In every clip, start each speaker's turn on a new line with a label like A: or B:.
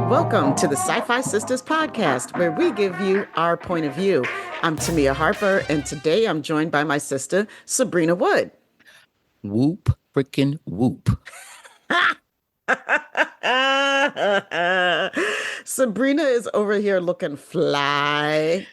A: Welcome to the Sci-Fi Sisters podcast, where we give you our point of view. I'm Tamia Harper, and today I'm joined by my sister, Sabrina Wood.
B: Whoop, freaking whoop.
A: Sabrina is over here looking fly.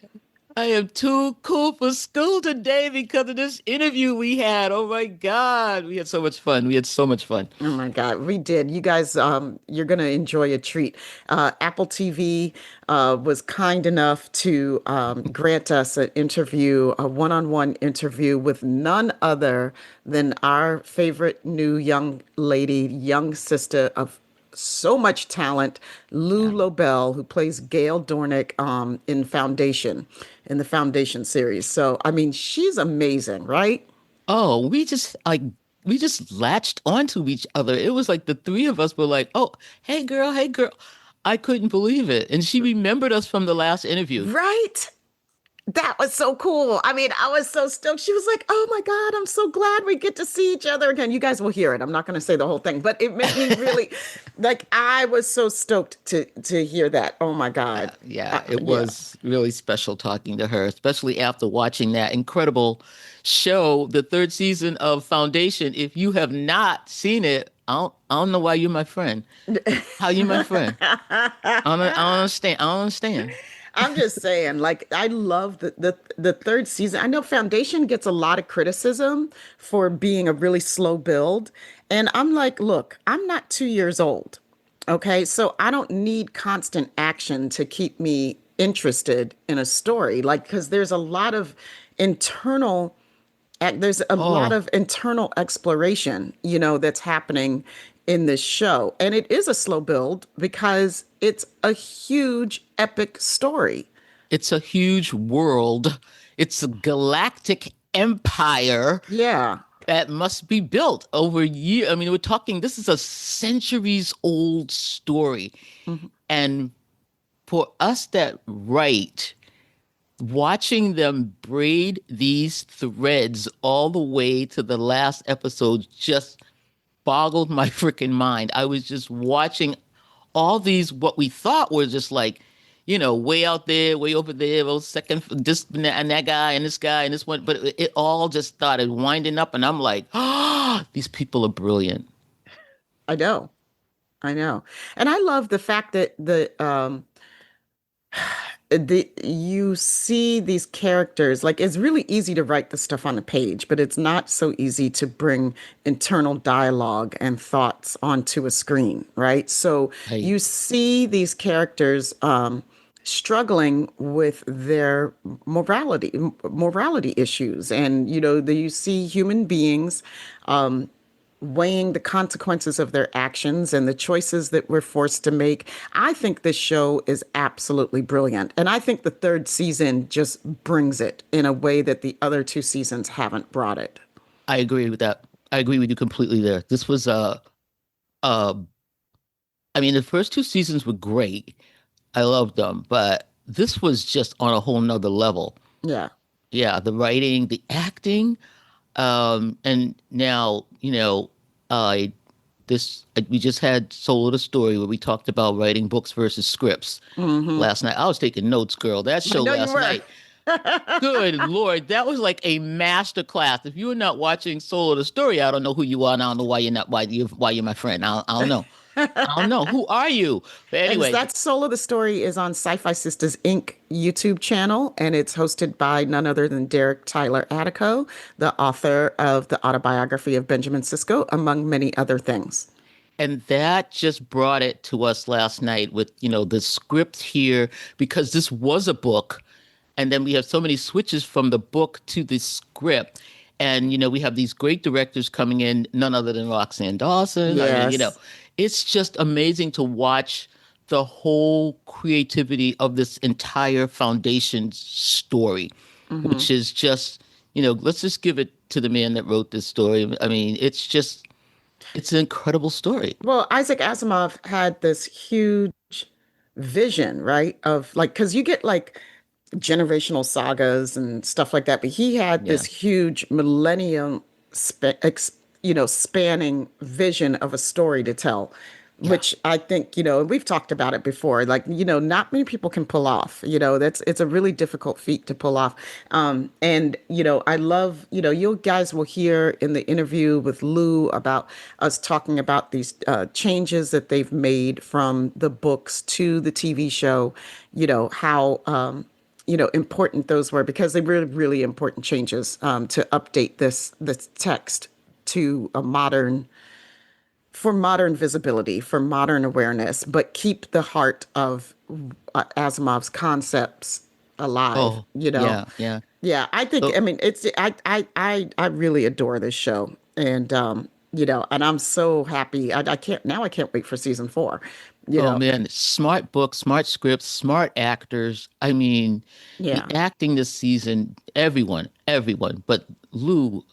B: I am too cool for school today because of this interview we had. Oh my God. We had so much fun. We had so much fun.
A: Oh my God, we did. You guys, you're going to enjoy a treat. Apple TV was kind enough to grant us an interview, a one-on-one interview with none other than our favorite new young lady, young sister of so much talent, Lou
B: Yeah.
A: Llobell, who plays Gail Dornick in the Foundation series. So, I mean, she's amazing, right?
B: Oh, we just latched onto each other. It was like the three of us were like, oh, hey girl, hey girl. I couldn't believe it. And she remembered us from the last interview.
A: Right? That was so cool. I mean, I was so stoked. She was like, "Oh my God, I'm so glad we get to see each other again." You guys will hear it. I'm not going to say the whole thing, but it made me really like I was so stoked to hear that. Oh my God.
B: Yeah, it
A: Yeah.
B: was really special talking to her, especially after watching that incredible show, the third season of Foundation. If you have not seen it, I don't know why you're my friend. How you my friend? I don't understand. I don't understand.
A: I'm just saying, like, I love the third season. I know Foundation gets a lot of criticism for being a really slow build. And I'm like, look, I'm not 2 years old. Okay. So I don't need constant action to keep me interested in a story. Like, because internal there's a lot
B: Oh,
A: of internal exploration, that's happening in this show. And it is a slow build because it's a huge epic story.
B: it's a huge world. It's a galactic empire
A: Yeah.
B: that must be built over years. I mean, we're talking, this is a centuries old story.
A: Mhm.
B: And for us that write, watching them braid these threads all the way to the last episode just boggled my freaking mind. I was just watching all these, what we thought were just like, way out there, way over there, well, second, this and that guy and this guy and this one, but it all just started winding up. And I'm like, oh, these people are brilliant.
A: I know. I know. And I love the fact that you see these characters, like it's really easy to write the stuff on the page, but it's not so easy to bring internal dialogue and thoughts onto a screen, right? So
B: Hey,
A: you see these characters struggling with their morality issues, and you see human beings weighing the consequences of their actions and the choices that we're forced to make. I think this show is absolutely brilliant. And I think the third season just brings it in a way that the other two seasons haven't brought it.
B: I agree with that. I agree with you completely there. This was, uh, I mean, the first two seasons were great. I loved them, but this was just on a whole nother level.
A: Yeah.
B: Yeah, the writing, the acting, and now uh, we just had Soul of the Story where we talked about writing books versus scripts
A: Hmm.
B: last night. I was taking notes, girl. That
A: I
B: show
A: know you
B: last
A: were.
B: night. Good Lord, that was like a master class. If you are not watching Soul of the Story, I don't know who you are, and I don't know why you're not why you're my friend. I don't know. I don't know. Who are you? But
A: And
B: anyway,
A: that Soul of the Story is on Sci-Fi Sisters Inc. YouTube channel, and it's hosted by none other than Derek Tyler Attico, the author of the autobiography of Benjamin Sisko, among many other things.
B: and that just brought it to us last night with, the script here, because this was a book. And then we have so many switches from the book to the script. And, we have these great directors coming in, none other than Roxanne Dawson. I mean,
A: Yes.
B: it's just amazing to watch the whole creativity of this entire foundation story,
A: Hmm.
B: which is just, let's just give it to the man that wrote this story. I mean, it's an incredible story.
A: Well, Isaac Asimov had this huge vision, right? Of like, because you get like generational sagas and stuff like that, but he had this
B: Yeah.
A: huge spanning vision of a story to tell.
B: Yeah.
A: which I think, we've talked about it before, like, not many people can pull off, it's a really difficult feat to pull off. And, I love, you guys will hear in the interview with Lou about us talking about these changes that they've made from the books to the TV show, how, important those were because they were really important changes to update this text to a modern for modern visibility, for modern awareness, but keep the heart of Asimov's concepts alive.
B: Oh, yeah, yeah.
A: Yeah, I think. I
B: So,
A: mean, I really adore this show, and and I'm so happy. I can't now. I can't wait for season 4. You
B: oh
A: know,
B: man, smart books, smart scripts, smart actors. I mean, the
A: yeah.
B: acting this season, everyone, but Lou,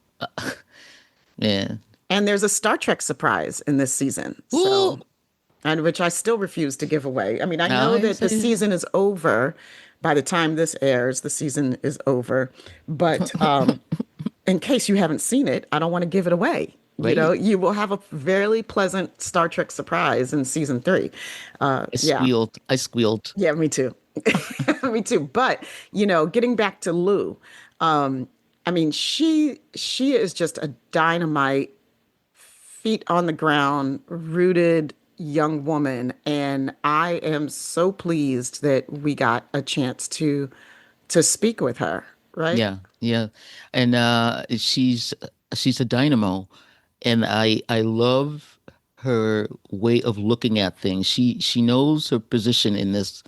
B: man.
A: And there's a Star Trek surprise in this season,
B: Ooh,
A: so and which I still refuse to give away. I mean, I know
B: I ain't
A: that the
B: saying.
A: season is over by the time this airs. The season is over, but in case you haven't seen it, I don't want to give it away.
B: Right?
A: You will have a very pleasant Star Trek surprise in season 3.
B: I
A: Yeah,
B: squealed. I squealed.
A: yeah, me too. Me too. But getting back to Lou, I mean, she is just a dynamite, feet on the ground, rooted young woman, and I am so pleased that we got a chance to speak with her. Right?
B: Yeah, yeah. And she's a dynamo, and I love her way of looking at things. She knows her position in this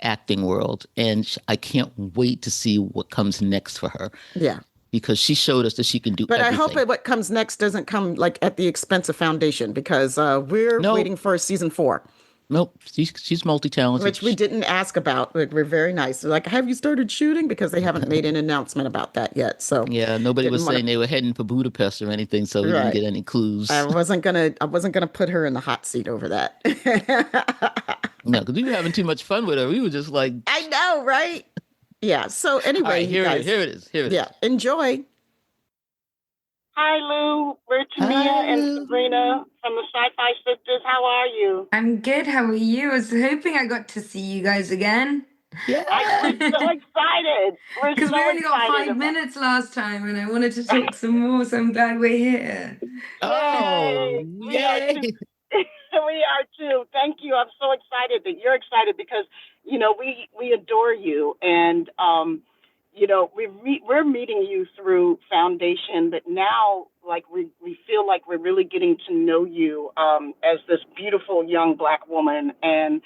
B: acting world, and I can't wait to see what comes next for her
A: Yeah.
B: because she showed us that she can do
A: But I hope
B: everything.
A: that what comes next doesn't come like at the expense of Foundation because we're
B: No,
A: waiting for season 4,
B: no, she's multi-talented.
A: which we didn't ask about. Like, we're very nice. Like, have you started shooting? Because they haven't made an announcement about that yet. So
B: Yeah, nobody was
A: didn't want
B: saying they were heading for Budapest or anything, so
A: to.
B: we didn't
A: Right.
B: get any clues.
A: I wasn't gonna put her in the hot seat over that.
B: No, because we were having too much fun with her. We were just like,
A: I know, right? Yeah. So
B: all
A: anyway,
B: right,
A: you
B: here it is,
A: guys,
B: here it is, here it
A: yeah,
B: is.
A: enjoy.
C: Hi, Lou. We're Tamia
B: Hi,
C: and
B: Lou.
C: Sabrina from the Sci-Fi Sisters. How are you?
D: I'm good. How are you? I was hoping I got to see you guys again.
B: Yeah.
C: We're so excited. We're
D: Because we
C: so
D: only got
C: excited
D: five
C: about.
D: minutes last time and I wanted to talk some more, so I'm glad we're here.
B: Oh,
C: Yay! We are
B: yay.
C: too. We are too. Thank you. I'm so excited that you're excited because we adore you, and we're meeting you through Foundation, but now like we feel like we're really getting to know you as this beautiful young Black woman, and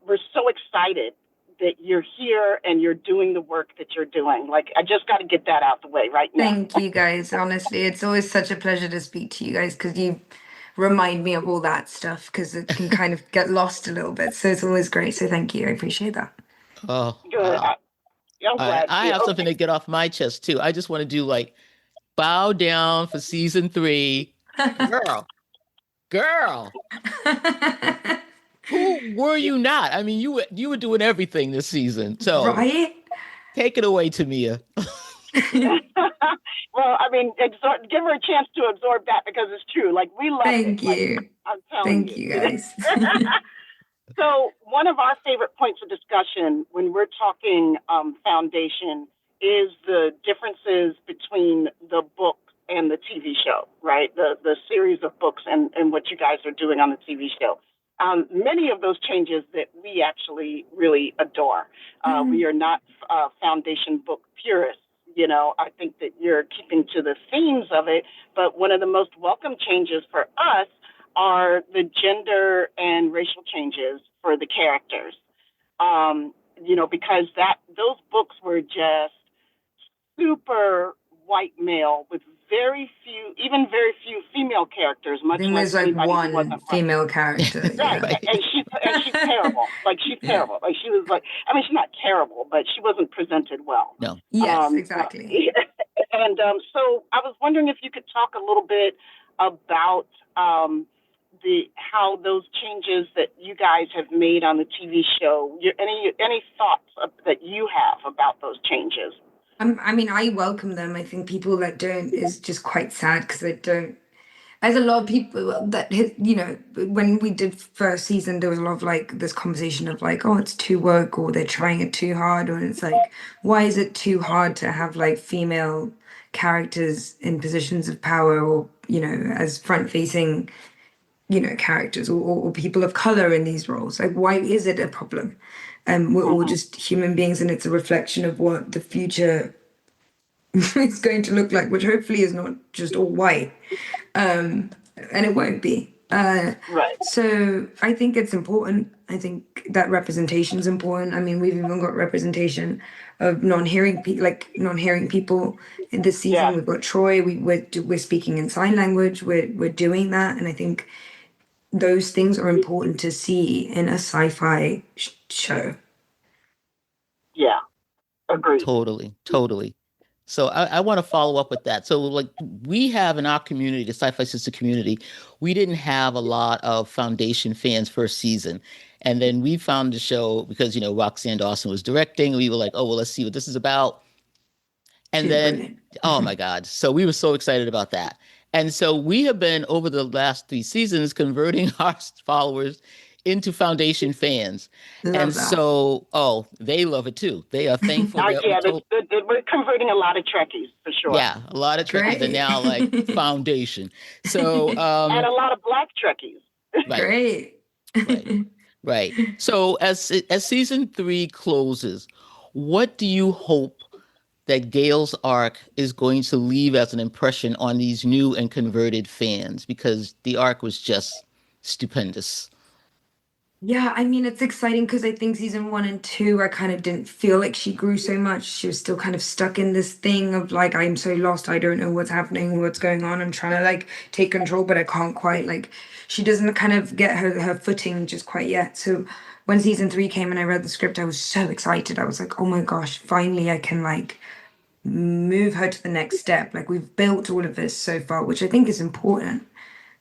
C: we're so excited that you're here and you're doing the work that you're doing. Like, I just got to get that out the way right now.
D: Thank you guys. Honestly, it's always such a pleasure to speak to you guys because you remind me of all that stuff because it can kind of get lost a little bit. So it's always great. So thank you. I appreciate that.
B: Oh,
C: Good.
B: wow.
C: I'm
B: All right.
C: glad
B: I
C: too.
B: have something
C: Okay.
B: to get off my chest too. I just want to do like bow down for season 3. Girl, girl, who were you not? I mean, you were doing everything this season. So
D: Right?
B: take it away, Tamia.
C: Well, I mean, give her a chance to absorb that because it's true. Like, we loved it.
D: Thank
C: Like,
D: you.
C: I'm telling
D: Thank
C: you.
D: you guys.
C: So one of our favorite points of discussion when we're talking foundation is the differences between the book and the TV show, right? The series of books and what you guys are doing on the TV show. Many of those changes that we actually really adore. We
D: Mm,
C: are not foundation book purists. I think that you're keeping to the themes of it, but one of the most welcome changes for us are the gender and racial changes for the characters. Because that those books were just super white male with very few female characters,
D: I
C: much
D: think
C: less
D: there's like
C: anybody who
D: one
C: wasn't white.
D: female character.
C: Right,
D: Yeah.
B: Right.
C: and she's terrible. Like, she's
D: Yeah.
C: terrible. Like, she was like, I mean, she's not terrible, but she wasn't presented well.
B: No.
D: Yes,
C: Um,
D: exactly.
C: and so I was wondering if you could talk a little bit about the how those changes that you guys have made on the TV show. Any thoughts that you have about those changes?
D: I mean, I welcome them. I think people that don't is just quite sad because they don't. As a lot of people that when we did first season, there was a lot of like this conversation of like, oh, it's too woke, or they're trying it too hard, or it's like, why is it too hard to have like female characters in positions of power, or as front facing characters, or people of color in these roles? Like, why is it a problem? We're all
C: Mm-hmm.
D: just human beings, and it's a reflection of what the future is going to look like, which hopefully is not just all white. And it won't be.
C: Right.
D: So I think it's important. I think that representation is important. I mean, we've even got representation of non-hearing people in this season.
C: Yeah.
D: We've got Troy. We're speaking in sign language. We're doing that, and I think those things are important to see in a sci-fi show.
C: Yeah. Agreed.
B: Totally. So I want to follow up with that. So like we have in our community, the sci-fi sister community, we didn't have a lot of Foundation fans first season. And then we found the show because, Roxanne Dawson was directing. We were like, oh, well, let's see what this is about. And
D: She's
B: then,
D: brilliant.
B: oh my God. So we were so excited about that. And so we have been over the last 3 seasons converting our followers into Foundation fans. And
D: Love that.
B: so, oh, they love it too. They are thankful that we
C: Yeah,
B: told,
C: we're converting a lot of Trekkies for sure,
B: yeah, a lot of Trekkies are
D: Great.
B: now like Foundation. So,
C: and a lot of Black Trekkies.
B: right,
D: Great.
B: right, right. So as season 3 closes, what do you hope that Gail's arc is going to leave as an impression on these new and converted fans? Because the arc was just stupendous.
D: Yeah, I mean, it's exciting because I think season 1 and 2, I kind of didn't feel like she grew so much. She was still kind of stuck in this thing of like, I'm so lost. I don't know what's happening, what's going on. I'm trying to like take control, but I can't quite. Like, she doesn't kind of get her footing just quite yet. So when season 3 came and I read the script, I was so excited. I was like, oh my gosh, finally I can like move her to the next step. Like, we've built all of this so far, which I think is important,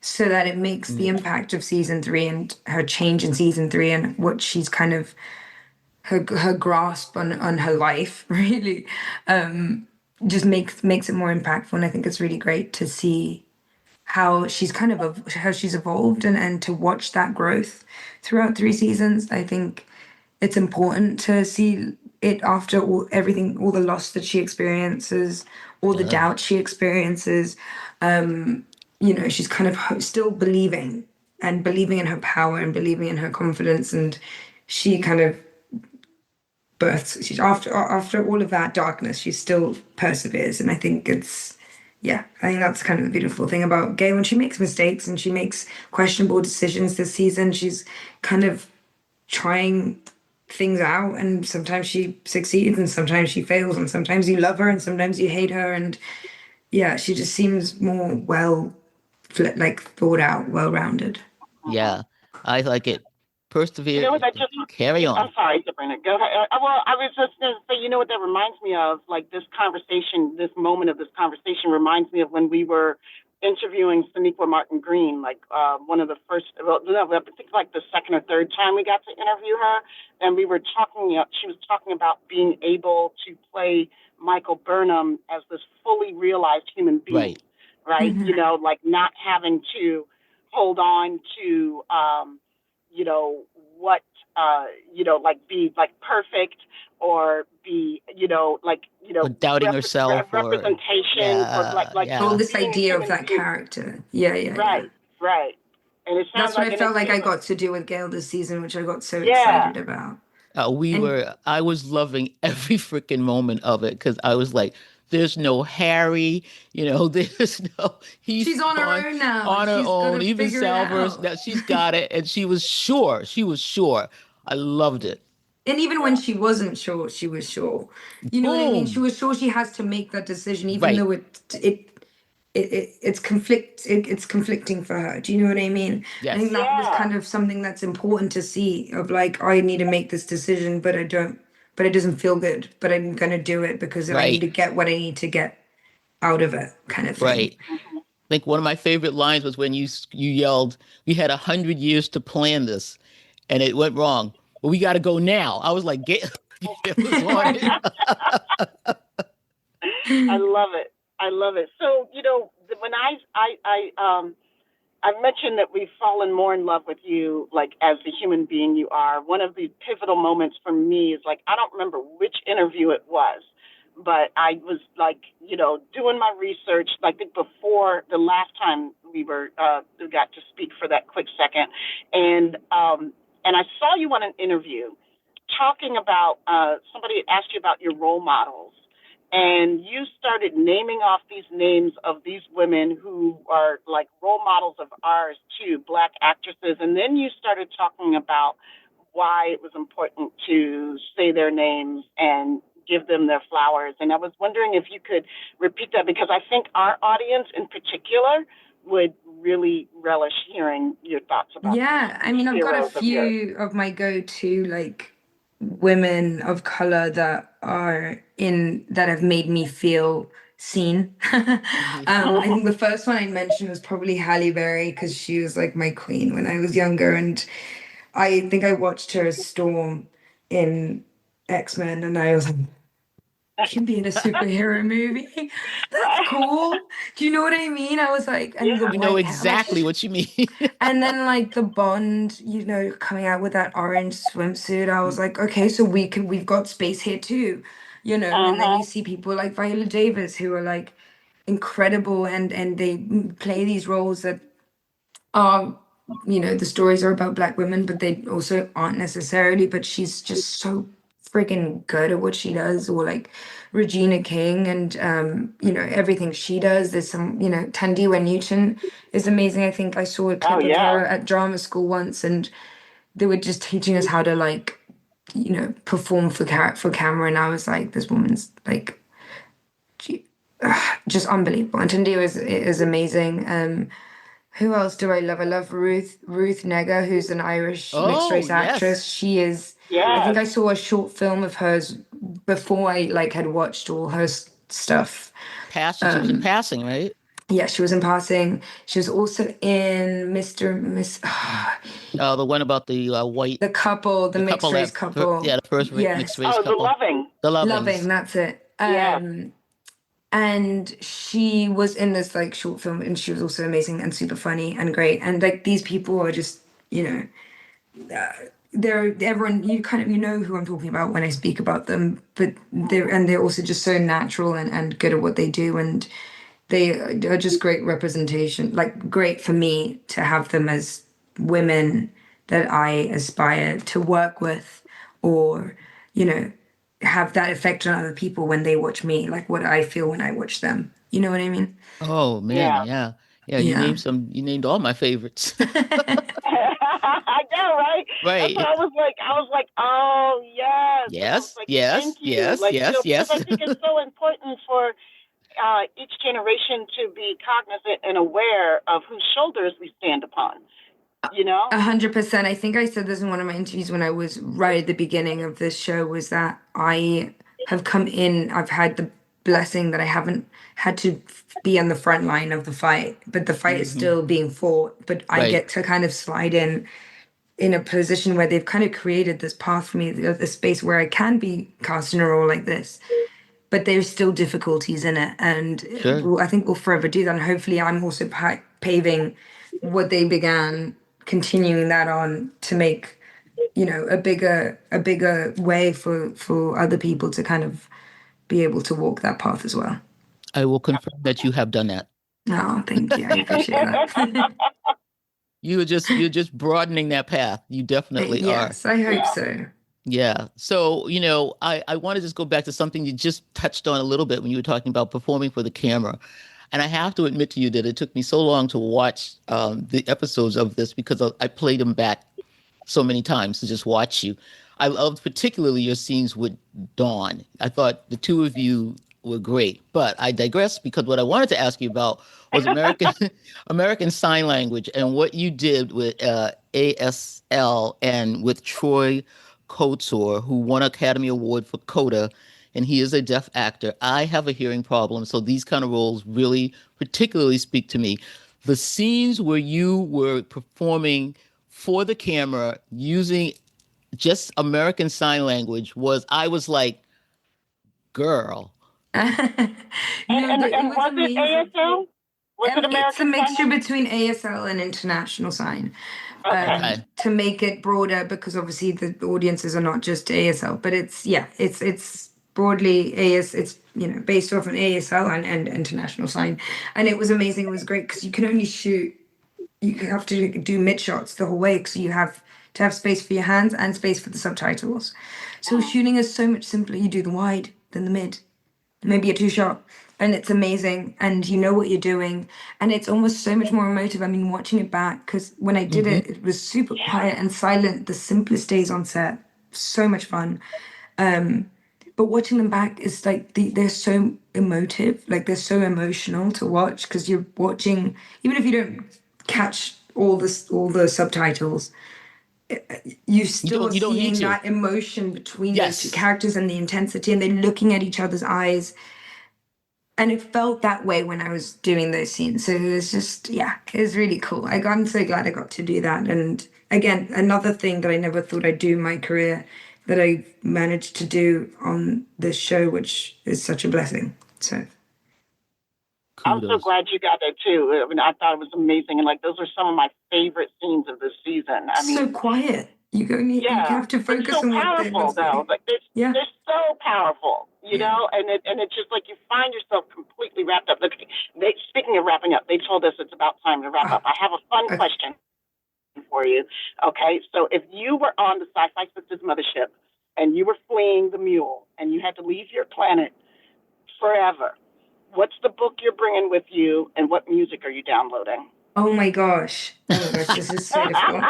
D: so that it makes the
B: Mm,
D: impact of season 3 and her change in season 3 and what she's kind of her grasp on her life really just makes it more impactful. And I think it's really great to see how she's kind of how she's evolved, and to watch that growth throughout 3 seasons. I think it's important to see it after all the loss that she experiences, all the
B: yeah,
D: doubt she experiences. She's kind of still believing, and believing in her power, and believing in her confidence, and she kind of births. She's after all of that darkness, she still perseveres, and I think I think that's kind of the beautiful thing about Gay. When she makes mistakes and she makes questionable decisions this season, she's kind of trying things out, and sometimes she succeeds and sometimes she fails, and sometimes you love her and sometimes you hate her, and yeah, she just seems more like thought out, well-rounded.
C: Mhm.
B: yeah. I like it.
C: You
B: Persevere
C: know what that
B: and
C: just,
B: carry on.
C: I'm sorry, Sabrina, go ahead. Well, I was just going to say, you know what that reminds me of? Like this conversation, this moment of this conversation reminds me of when we were interviewing Sonequa Martin Green, like one of the first, well, no, I think like the second or third time we got to interview her. And we were talking, she was talking about being able to play Michael Burnham as this fully realized human being,
B: Right.
C: right?
D: Mhm.
C: Like not having to hold on to, you know, what, like be like perfect or be,
B: Or doubting herself or
C: representation or
B: yeah,
C: like
D: All
C: just
B: yeah.
D: this
C: being a
D: idea of
C: human
D: that
C: being.
D: character. Yeah, yeah, yeah.
C: Right, right. And it sounds
D: That's what
C: like,
D: I
C: and it
D: felt like I
C: seems like,
D: got to do with Gail this season, which I got so
C: yeah,
D: excited about. And
B: I was loving every freaking moment of it because I was like, there's no Harry, there's no, he's
D: she's on her own now.
B: on her
D: She's got
B: own.
D: to
B: Even
D: figure it
B: Salvers,
D: out.
B: that she's got it. And she was sure. I loved it.
D: And even when
C: yeah,
D: she wasn't sure, she was sure. You know what I mean? She
B: Boom.
D: was sure she has to make that decision, even
B: Right.
D: though it's conflicting for her. Do you know what I mean? I think
B: Yes.
D: that was
C: yeah,
D: kind of something that's important to see, of like, I need to make this decision, but I don't, but it doesn't feel good, but I'm gonna do it because I need
B: Right.
D: to get what I need to get out of it, kind of thing.
B: Right. I think one of my favorite lines was when you yelled, "We had 100 years to plan this, and it went wrong. Well, we got to go now." I was like, "Get, it was on
C: right.
B: it."
C: I love it. I love it. So, when I I've mentioned that we've fallen more in love with you, like as the human being you are. One of the pivotal moments for me is like, I don't remember which interview it was, but I was like, doing my research, like before the last time we got to speak for that quick second. And I saw you on an interview talking about, somebody asked you about your role models, and you started naming off these names of these women who are like role models of ours too, Black actresses. And then you started talking about why it was important to say their names and give them their flowers. And I was wondering if you could repeat that, because I think our audience in particular would really relish hearing your thoughts about
D: Yeah, I
C: these
D: mean, I've got a
C: heroes of yours.
D: few of my go-to like women of color that are in that have made me feel seen. I think the first one I mentioned was probably Halle Berry because she was like my queen when I was younger, and I think I watched her as Storm in X-Men, and I was like, can be in a superhero movie. That's cool. Do you know what I mean? I was like, and the
C: Yeah.
B: We know
D: white hair, like
B: exactly what you mean.
D: and then like the Bond, coming out with that orange swimsuit, I was like, okay, so we've got space here too, and then you
C: Uh-huh.
D: see people like Viola Davis who are like incredible and they play these roles that are, the stories are about Black women, but they also aren't necessarily, but she's just so freaking good at what she does, or like Regina King and everything she does. There's some, Tandiwa Newton is amazing. I think I saw a
C: Oh
D: clip of
C: yeah.
D: her at drama school once, and they were just teaching us how to like, perform for camera, and I was like, this woman's like she, just unbelievable. And Tandiwa is amazing. Who else do I love? I love Ruth Negga, who's an Irish mixed
B: Oh,
D: race actress.
B: yes.
D: She is, I think
C: Yes.
D: I saw a short film of hers before I like had watched all her stuff.
B: She was in
D: Um,
B: Passing, right?
D: yeah, she was in Passing. She was also in Mr. Miss
B: The one about the white,
D: the couple, the
B: the couple
D: mixed race
B: that,
D: couple.
B: yeah, the first mixed
D: Yes,
B: race
C: Oh, the
B: couple,
C: loving.
B: the
D: Loving,
B: Lovings.
D: that's it.
C: Yes.
D: And she was in this like short film, and she was also amazing and super funny and great. And like these people are just, they're everyone, you kind of who I'm talking about when I speak about them, but they're also just so natural and good at what they do, and they are just great representation, like great for me to have them as women that I aspire to work with, or you know have that effect on other people when they watch me, like what I feel when I watch them. You know what I mean?
B: Oh man,
C: Yeah.
B: yeah. Yeah,
D: Yeah.
B: you named all my favorites.
C: I know, right? That's what
B: Right.
C: I was like, oh yes. And I was
B: Yes,
C: like,
B: yes,
C: thank you.
B: yes,
C: Like,
B: yes,
C: because
B: yes.
C: I think it's so important for each generation to be cognizant and aware of whose shoulders we stand upon. You know?
D: 100%. I think I said this in one of my interviews when I was right at the beginning of this show, was that I've had the blessing that I haven't had to be on the front line of the fight, but the fight is
B: Hmm.
D: still being fought. But I
B: Right.
D: get to kind of slide in a position where they've kind of created this path for me, the space where I can be cast in a role like this, but there's still difficulties in it, and
B: Sure.
D: I think we'll forever do that. And hopefully, I'm also paving what they began, continuing that on to make a bigger way for other people to kind of be able to walk that path as well.
B: I will confirm that you have done that.
D: Oh, thank you. I appreciate that.
B: You're just broadening that path. You definitely are.
D: Yes, I hope so.
B: Yeah. So, I want to just go back to something you just touched on a little bit when you were talking about performing for the camera. And I have to admit to you that it took me so long to watch the episodes of this because I played them back so many times to just watch you. I loved particularly your scenes with Dawn. I thought the two of you were great, but I digress because what I wanted to ask you about was American American Sign Language and what you did with ASL and with Troy Kotsur, who won an Academy Award for Coda, and he is a deaf actor. I have a hearing problem, so these kind of roles really particularly speak to me. The scenes where you were performing for the camera using just American Sign Language I was like, girl.
D: No,
C: and
D: it
C: and
D: was
C: was it
D: amazing.
C: ASL? Was it
D: It's a
C: American Sign
D: mixture
C: Language?
D: between ASL and international sign,
C: Okay.
B: Okay.
D: to make it broader because obviously the audiences are not just ASL, but it's broadly AS. It's based off an ASL and international sign, and it was amazing. It was great because you can only shoot. You have to do mid shots the whole way because you have to have space for your hands and space for the subtitles. So
C: Mm.
D: shooting is so much simpler. You do the wide, then the mid, maybe a two shot, and it's amazing, and you know what you're doing, and it's almost so much more emotive. I mean, watching it back, because when I did
B: Hmm.
D: it, it was super
C: Yeah.
D: quiet and silent, the simplest days on set, so much fun. But watching them back is like they're so emotive, like they're so emotional to watch because you're watching, even if you don't catch all the subtitles, you still are
B: You don't need
D: seeing
B: to.
D: that emotion between those two
B: Yes.
D: characters and the intensity, and they're looking at each other's eyes, and it felt that way when I was doing those scenes. So it was just, yeah, it was really cool. I'm so glad I got to do that. And again, another thing that I never thought I'd do in my career that I managed to do on this show, which is such a blessing. So
C: I'm so
B: Kudos.
C: glad you got that too. I mean, I thought it was amazing, and like those are some of my favorite scenes of this season. I
D: so
C: mean,
D: quiet. You
C: yeah,
D: have to
C: it's
D: focus
C: so
D: on what they're
C: powerful though.
D: saying.
C: Like
D: Yeah,
C: they're so powerful,
D: yeah.
C: and it's just like you find yourself completely wrapped up. Look, speaking of wrapping up, they told us it's about time to wrap
D: Oh,
C: up. I have a fun
D: okay.
C: question for you. Okay, so if you were on the Sci-Fi Sisters mothership and you were fleeing the mule and you had to leave your planet forever, what's the book you're bringing with you, and what music are you downloading?
D: Oh my gosh. Oh my gosh, this is so difficult.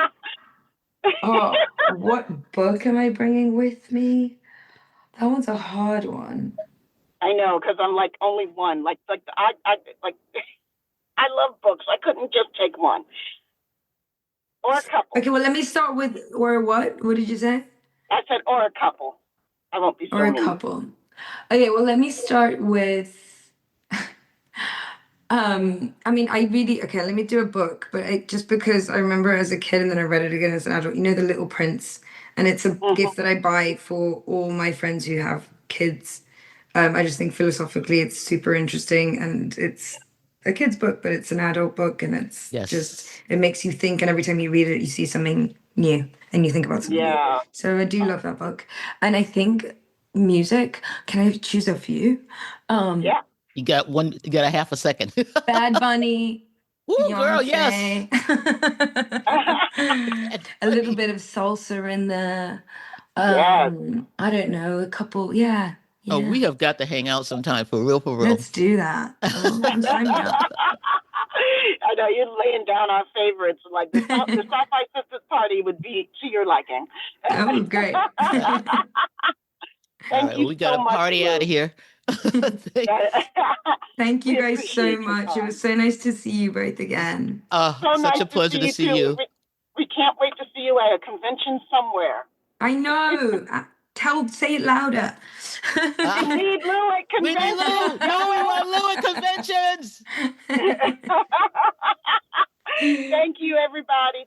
D: Oh, what book am I bringing with me? That one's a hard one.
C: I know, because I'm like only one. Like I love books. I couldn't just take one or a couple.
D: Okay, well, let me start with, or what? What did you say?
C: I said or a couple. I won't be
D: Or
C: so
D: a
C: mean.
D: couple. Okay, well, let me start with. I mean, I really okay. Let me do a book, but just because I remember as a kid and then I read it again as an adult. You know, The Little Prince, and it's a gift
C: Hmm.
D: that I buy for all my friends who have kids. I just think philosophically it's super interesting, and it's a kid's book, but it's an adult book, and it's just
B: Yes.
D: it makes you think, and every time you read it, you see something new, and you think about something new.
C: Yeah.
D: So I do love that book, and I think music. Can I choose a few? Um,
C: Yeah.
B: You got one. You got a half a second.
D: Bad Bunny,
B: Woo, girl. Yes.
D: Beyonce, a little bit of salsa in there.
C: Yes.
D: I don't know, a couple. Yeah,
B: Oh,
D: yeah.
B: we have got to hang out sometime for real, for real.
D: Let's do that. Oh, sign me up.
C: I know you're laying down our favorites. Like the Sci-Fi Sisters party would be to your liking.
D: Oh, great.
B: All
C: Thank
B: right. Well,
C: you
B: we got
C: so
B: to
C: much,
B: party out
C: Lou.
B: of here.
D: Thank you
C: We
D: guys so
C: appreciate your
D: much. It
C: time.
D: was so nice to see you both again.
C: So
B: Such
C: nice
B: a
C: to
B: pleasure
C: see
B: to
C: you
B: see
C: too.
B: you.
C: We can't wait to see you at a convention somewhere.
D: I know. Say it louder.
C: We
B: Uh,
C: need Lou at
B: we need
C: convention.
B: Lou. Yo, we want Lou at conventions.
C: Thank you, everybody.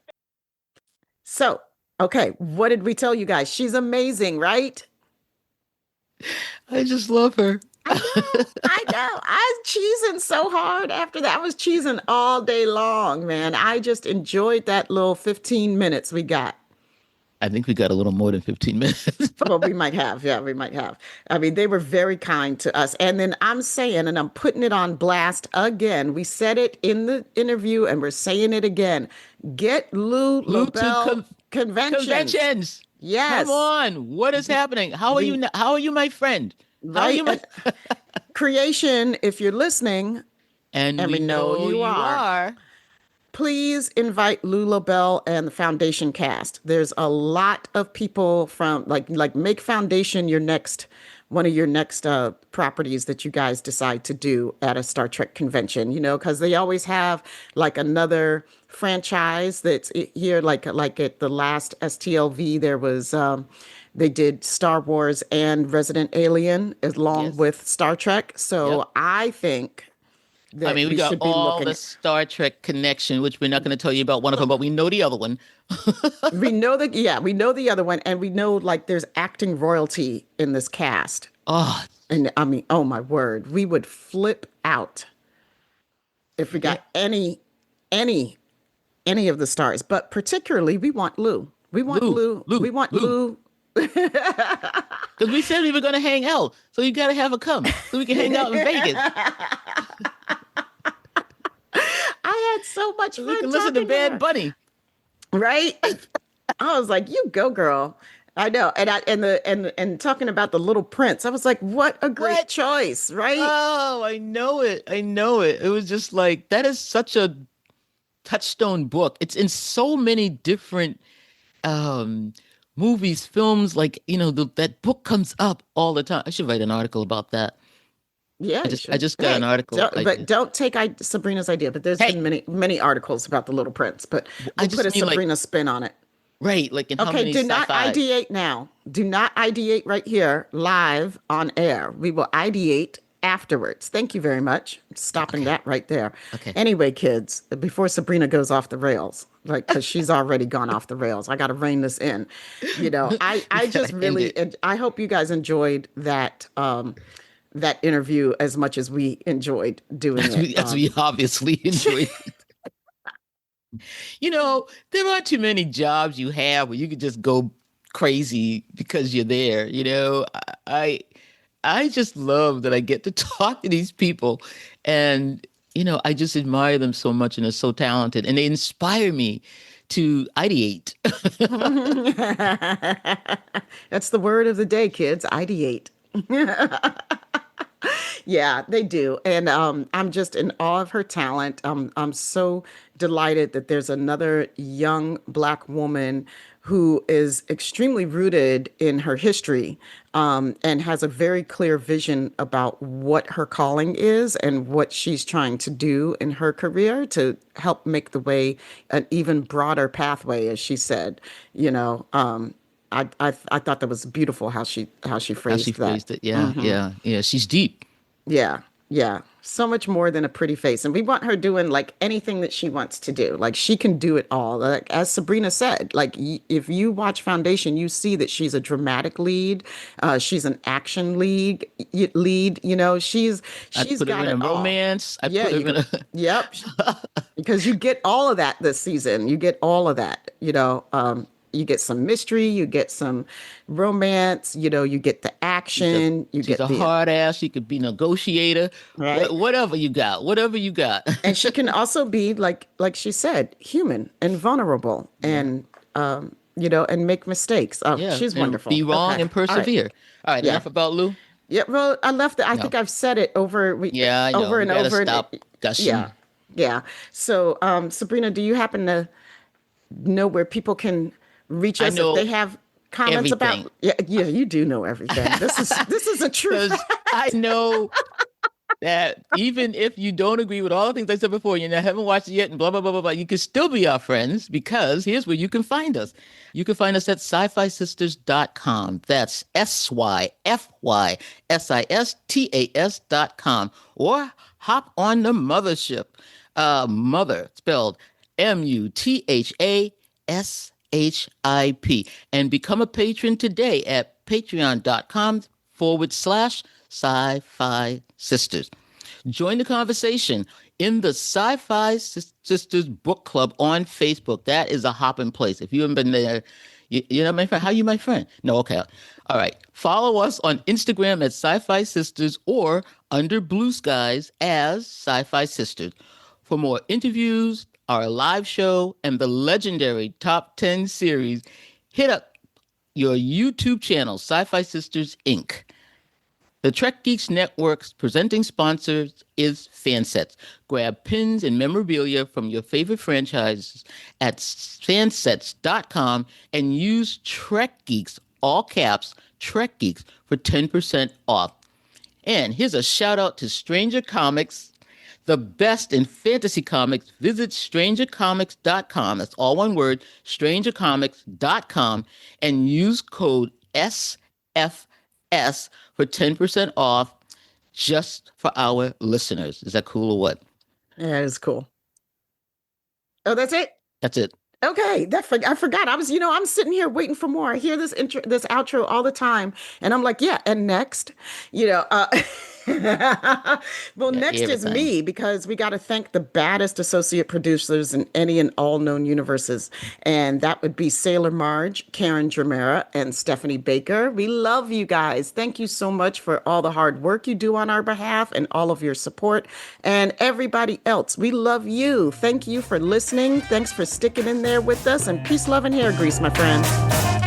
A: So, okay, what did we tell you guys? She's amazing, right?
B: I just love her.
A: I know, I know. I was cheesing so hard after that. I was cheesing all day long, man. I just enjoyed that little 15 minutes we got.
B: I think we got a little more than 15 minutes.
A: Well, we might have. Yeah, we might have. I mean, they were very kind to us. And then I'm saying, and I'm putting it on blast again. We said it in the interview and we're saying it again. Get Lou
B: Lou to
A: Llobell conventions.
B: conventions. Come
A: Yes.
B: on. What is happening? How are
A: We
B: you? How are you, my friend? How are
A: right
B: you, my?
A: creation, if you're listening,
B: And
A: and
B: we
A: we know
B: know
A: you
B: you
A: are,
B: are.
A: please invite Lula Bell and the Foundation cast. There's a lot of people from like make Foundation your next one of your next properties that you guys decide to do at a Star Trek convention, because they always have like another franchise that's here, like at the last STLV, there was they did Star Wars and Resident Alien along
B: Yes.
A: with Star Trek.
B: Yep.
A: So I think
B: I
A: that
B: mean, we
A: we
B: got
A: should be
B: all the
A: looking.
B: Star Trek connection, which we're not going to tell you about one of them, but we know the other one.
A: We know that, yeah, we know the other one, and we know like there's acting royalty in this cast.
B: Oh,
A: And I mean, oh my word, we would flip out. if we
B: Yeah.
A: got any any of the stars, but particularly we want Lou. We want
B: Lou,
A: Lou. We
B: Lou,
A: want
B: Lou.
A: Lou.
B: Because we said we were going to hang out. So you got to have her come so we can hang out in Vegas.
A: I had so much
B: So we
A: fun
B: can listen to
A: talking to
B: Bad
A: her.
B: Bunny.
A: Right? I was like, you go, girl. I know. And talking about the Little Prince, I was like, what a great
B: What?
A: choice, right?
B: Oh, I know it. I know it. It was just like, that is such a touchstone book. It's in so many different um movies, films, like, that book comes up all the time. I should write an article about that.
A: Yeah,
B: I
A: you
B: just I
A: should.
B: just got an
A: Hey,
B: article
A: but
B: idea.
A: don't take Sabrina's idea. But there's been
B: Hey,
A: many articles about the Little Prince. But
B: I
A: we'll put
B: just
A: a
B: mean like,
A: Sabrina spin on it.
B: right, like in how
A: Okay,
B: many
A: do not
B: sci-fi?
A: ideate now. Do not ideate right here, live on air. We will ideate afterwards. Thank you very much. Stopping
B: Okay.
A: that right there.
B: Okay.
A: Anyway, kids, before Sabrina goes off the rails, like, because she's already gone off the rails, I got to rein this in.
B: We
A: I
B: gotta
A: just
B: end
A: really,
B: it.
A: and I hope you guys enjoyed that interview as much as we enjoyed doing it.
B: As we obviously enjoyed. There aren't too many jobs you have where you could just go crazy because you're there. I just love that I get to talk to these people, and I just admire them so much, and they're so talented, and they inspire me to ideate.
A: That's the word of the day, kids. Ideate. Yeah, they do. And I'm just in awe of her talent. I'm so delighted that there's another young Black woman who is extremely rooted in her history, and has a very clear vision about what her calling is and what she's trying to do in her career to help make the way an even broader pathway, as she said. You know, I thought that was beautiful how she
B: How she
A: phrased that.
B: phrased it. Yeah, yeah, yeah. She's deep.
A: Yeah, yeah. So much more than a pretty face. And we want her doing like anything that she wants to do. Like she can do it all. Like as Sabrina said, like if you watch Foundation, you see that she's a dramatic lead. She's an action lead.
B: I
A: She's
B: put her
A: got
B: in
A: it
B: a
A: all.
B: romance. I
A: Yeah,
B: put her
A: you
B: in
A: could.
B: a.
A: Yep. Because you get all of that this season. You get all of that. You get some mystery, you get some romance, you get the
B: She's a
A: action, you
B: she's
A: get
B: a
A: the
B: hard ass. She could be negotiator.
A: right.
B: Whatever you got. Whatever you got.
A: And she can also be like she said, human and vulnerable,
B: Yeah.
A: and make mistakes. Oh,
B: Yeah.
A: she's
B: And
A: wonderful.
B: be wrong
A: Okay.
B: and
A: All right.
B: persevere. All right.
A: Yeah.
B: Enough about Lou.
A: Yeah. Well, I left it. I
B: No.
A: think I've said it
B: Yeah, I know.
A: over
B: We
A: and
B: gotta
A: over. And
B: stop
A: yeah.
B: gushing.
A: Yeah. So, Sabrina, do you happen to know where people can reach
B: I
A: us if they
B: know
A: have comments
B: everything
A: about? Yeah. Yeah. You do know everything. This is a true
B: because
A: fact.
B: I know that even if you don't agree with all the things I said before, haven't watched it yet, and blah blah blah blah blah, you can still be our friends because here's where you can find us. You can find us at sci-fi sisters.com. That's SYFYSISTAS.com. Or hop on the mothership. Mother spelled MUTHASHIP, and become a patron today at patreon.com/sci-fi sisters. Join the conversation in the Sci-Fi Sisters Book Club on Facebook. That is a hopping place. If you haven't been there, you're not my friend. How are you my friend? No, okay. All right. Follow us on Instagram at Sci-Fi Sisters or under blue skies as Sci-Fi Sisters. For more interviews, our live show, and the legendary Top 10 series, hit up your YouTube channel, Sci-Fi Sisters Inc. The Trek Geeks Network's presenting sponsors is Fansets. Grab pins and memorabilia from your favorite franchises at fansets.com and use Trek Geeks, all caps, Trek Geeks, for 10% off. And here's a shout out to Stranger Comics, the best in fantasy comics. Visit strangercomics.com. That's all one word, strangercomics.com, and use code SFS for 10% off just for our listeners. Is that cool or what?
A: Yeah, that is cool. Oh, that's it.
B: That's it.
A: Okay, I forgot. I'm sitting here waiting for more. I hear this outro all the time, and I'm like, yeah. And next, you know, uh, Well,
B: Yeah,
A: next is
B: everything.
A: me because we got to thank the baddest associate producers in any and all known universes. And that would be Sailor Marge, Karen Dramera, and Stephanie Baker. We love you guys. Thank you so much for all the hard work you do on our behalf and all of your support. And everybody else, we love you. Thank you for listening. Thanks for sticking in there with us. And peace, love, and hair grease, my friends.